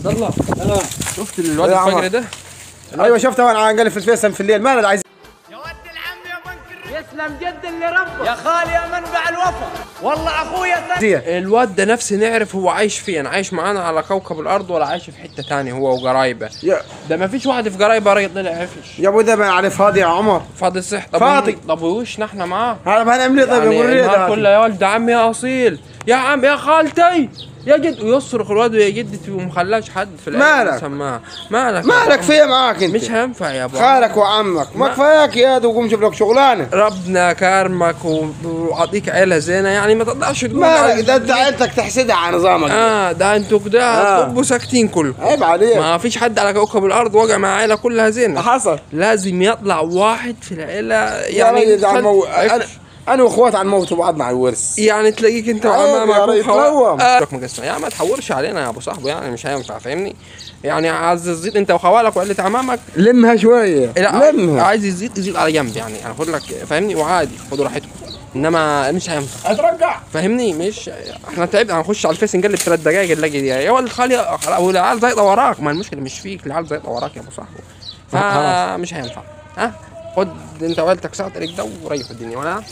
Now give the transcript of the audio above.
يلا شفت الواد الفجر ده؟ ايوه شفته وانا قال في الفيصل في الليل ما عايز. يا ود العم يا بنكر يسلم جد اللي ربك يا خالي يا منبع الوفا والله اخويا الواد ده نفسي نعرف هو عايش فين، عايش معانا على كوكب الارض ولا عايش في حته ثانيه هو وقرايبه؟ ده ما فيش واحد في قرايبه راجل طلع عفش يا ابو ده ما يعني فاضي يا عمر. فاضي صح. فاضي. طب وش احنا معاه؟ هذا ما هنعمل ايه طيب يا ابو الريد؟ كله يا ولد عمي يا اصيل يا عم يا خالتي يا جد، ويصرخ الواد ويا جدتي ومخلاش حد في مالك؟ سماها مالك فيا معاك انت؟ مش هينفع يا ابو خالك وعمك ما كفاياك يا ده وقوم شوف لك شغلانه. ربنا كرمك وعطيك عيله زينه يعني ما تقدرش تقول مالك ده انت عيلتك تحسدها على نظامك. ده انتوا كده طبوا ساكتين كله. عيب عليك. ما فيش حد على كوكب الارض وقع مع عيله كلها زينه. حصل. لازم يطلع واحد في العيله يعني انا واخواتي عن موت بعضنا على الورث. يعني تلاقيك انت وعمامك وخوالك مقسم يا ما تحورش علينا يا ابو صاحبه، يعني مش هينفع فاهمني؟ يعني عايز تزيد انت وخوالك وعيله عمامك لمها شويه. لمها. عايز يزيد على جنب يعني خد لك فاهمني، وعادي خدوا راحتكم، انما مش هينفع اترجع فاهمني. مش احنا تعبنا هنخش على الفيس نقلب 3 دقايق نلاقي دي يا ولد خالي والعيال زايطه وراك. ما المشكله مش فيك، العيال زايطه وراك يا ابو صاحبه، فمش هينفع. خد انت وعيلتك ساعه ده وريحوا الدنيا ولا